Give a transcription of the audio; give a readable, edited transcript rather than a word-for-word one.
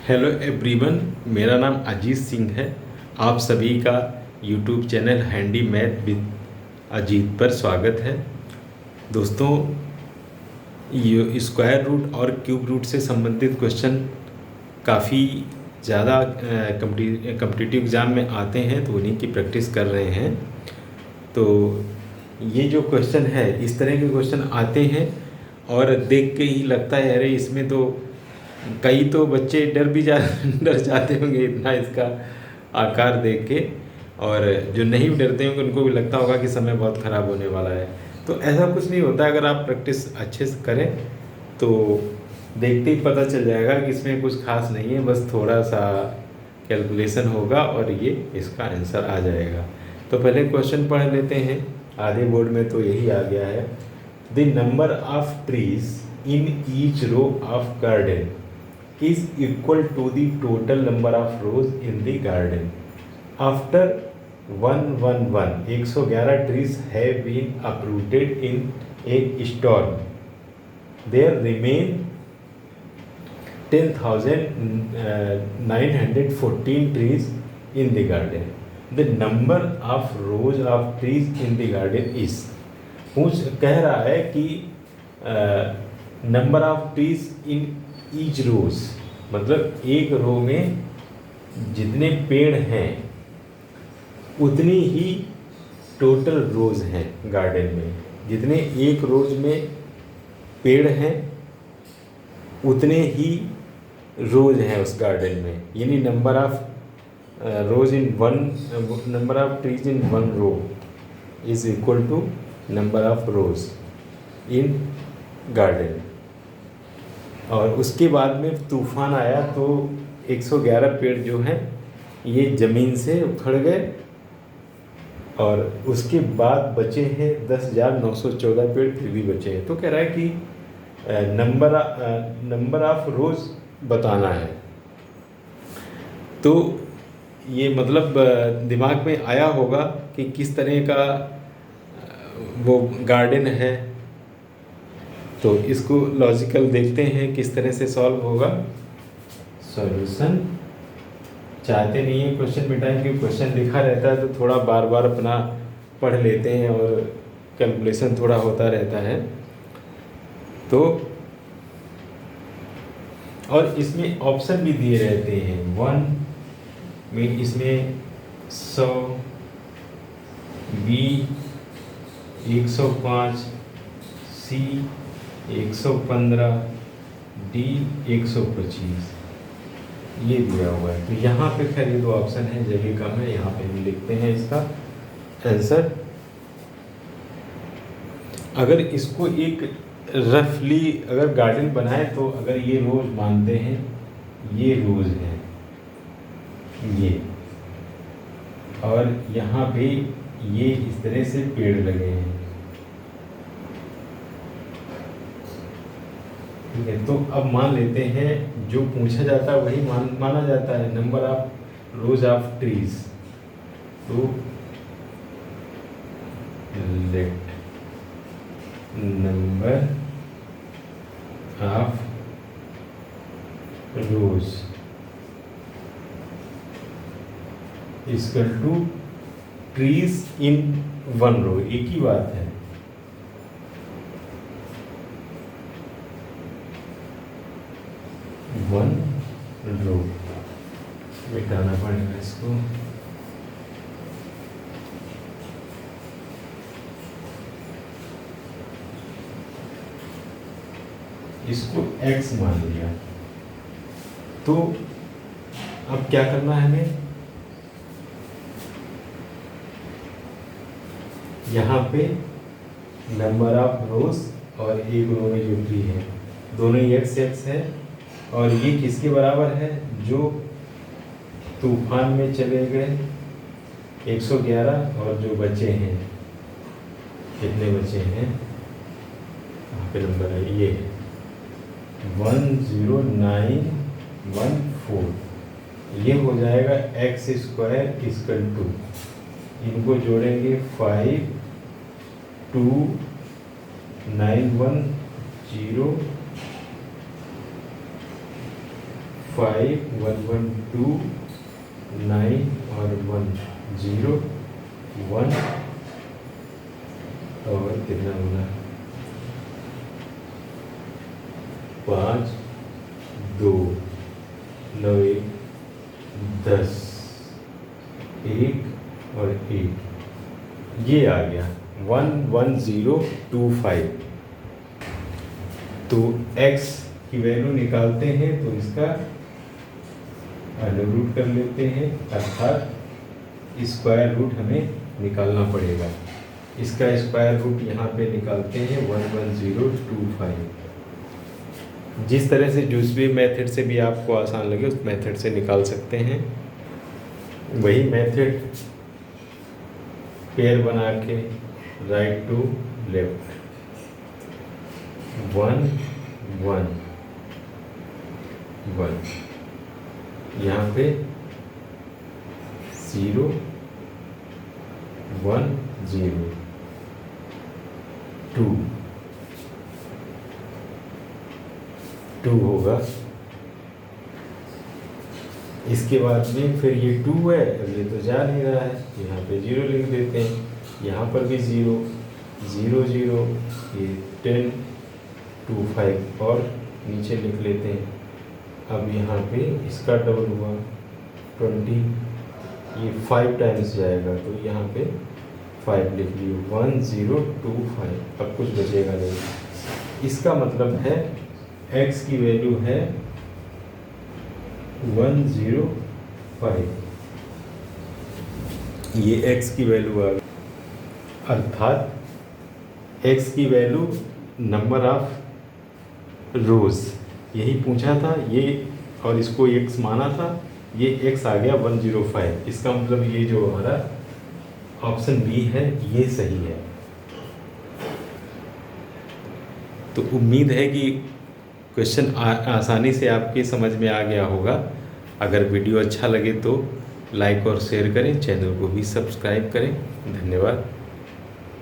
Hello everyone, मेरा नाम अजीत सिंह है। आप सभी का YouTube channel handy math with Ajit पर स्वागत है। दोस्तों, ये स्क्वायर रूट और क्यूब रूट से संबंधित क्वेश्चन काफ़ी ज़्यादा कम्पिटिटिव एग्ज़ाम में आते हैं, तो उन्हीं की प्रैक्टिस कर रहे हैं। तो ये जो क्वेश्चन है, इस तरह के क्वेश्चन आते हैं और देख के ही लगता है अरे इसमें तो कई तो बच्चे डर जाते होंगे इतना इसका आकार देख के, और जो नहीं डरते होंगे उनको भी लगता होगा कि समय बहुत ख़राब होने वाला है। तो ऐसा कुछ नहीं होता, अगर आप प्रैक्टिस अच्छे से करें तो देखते ही पता चल जाएगा कि इसमें कुछ खास नहीं है, बस थोड़ा सा कैलकुलेशन होगा और ये इसका आंसर आ जाएगा। तो पहले क्वेश्चन पढ़ लेते हैं। आधे बोर्ड में तो यही आ गया है। The number of trees in each row of garden is equal to the total number of rows in the garden. After 111 trees have been uprooted in a storm. There remain 10,914 trees in the garden. The number of rows of trees in the garden is, कह रहा है कि number of trees in each row, मतलब एक रो में जितने पेड़ हैं उतनी ही टोटल रोज हैं गार्डन में। जितने एक रोज में पेड़ हैं उतने ही रोज हैं उस गार्डन में, यानी number of rows in one, number of trees in one row is equal to number of rows in garden. और उसके बाद में तूफान आया तो 111 पेड़ जो हैं ये ज़मीन से उखड़ गए, और उसके बाद बचे हैं 10,914 पेड़ फिर भी बचे हैं। तो कह रहा है कि नंबर ऑफ रोज बताना है। तो ये मतलब दिमाग में आया होगा कि किस तरह का वो गार्डन है। तो इसको लॉजिकल देखते हैं किस तरह से सॉल्व होगा। सॉल्यूशन चाहते नहीं है क्वेश्चन मिटाएं, क्योंकि क्वेश्चन लिखा रहता है तो थोड़ा बार बार अपना पढ़ लेते हैं और कैलकुलेशन थोड़ा होता रहता है। तो और इसमें ऑप्शन भी दिए रहते हैं। 1 में इसमें 100, B 105, C 115, D 125 ये दिया हुआ है। तो यहाँ पे खैर ये दो ऑप्शन है, जगह कम है, यहाँ पे हम लिखते हैं इसका आंसर। अगर इसको एक रफली अगर गार्डन बनाए तो अगर ये रोज मानते हैं, ये रोज है ये, और यहाँ पे ये इस तरह से पेड़ लगे हैं, ठीक है। तो अब मान लेते हैं जो पूछा जाता है वही माना जाता है, number of rows of trees. तो let number of rows equal to trees in one row, एक ही बात है। वन रो मिटाना पड़ेगा इसको। इसको x मान लिया। तो अब क्या करना है हमें, यहाँ पे नंबर ऑफ रोज और एक रो में जो ट्री है दोनों ही x है, और ये किसके बराबर है, जो तूफान में चले गए 111, और जो बचे हैं, कितने बचे हैं, यहाँ पे नंबर है ये 10914, ये हो जाएगा x स्क्वायर इक्वल टू, इनको जोड़ेंगे 52910 5 1 1 2 9 और 1 0 1 और कितना होगा 5 2 9 1 10 1 और 1 ये आ गया 11025। तो x की वैल्यू निकालते हैं तो इसका अंडर रूट कर लेते हैं, अर्थात स्क्वायर रूट हमें निकालना पड़ेगा। इसका स्क्वायर रूट यहाँ पे निकालते हैं 11025। जिस तरह से जिस भी मेथड से भी आपको आसान लगे उस मेथड से निकाल सकते हैं। वही मेथड पेयर बना के राइट टू लेफ्ट 1 1 1 यहाँ पे 0 1 0 2 2 होगा। इसके बाद में फिर ये 2 है, अब ये तो जा नहीं रहा है, यहाँ पे 0 लिख देते हैं, यहाँ पर भी 0 0 0 ये 10 2 5 और नीचे लिख लेते हैं। अब यहाँ पे इसका डबल हुआ 20, ये 5 टाइम्स जाएगा तो यहाँ पे 5 लिख लियो 1025। अब कुछ बचेगा नहीं। इसका मतलब है x की वैल्यू है 105। ये x की वैल्यू आ गई, अर्थात x की वैल्यू नंबर ऑफ रोज यही पूछा था ये, और इसको x माना था, ये x आ गया 105। इसका मतलब ये जो हमारा ऑप्शन बी है ये सही है। तो उम्मीद है कि क्वेश्चन आसानी से आपके समझ में आ गया होगा। अगर वीडियो अच्छा लगे तो लाइक और शेयर करें, चैनल को भी सब्सक्राइब करें। धन्यवाद।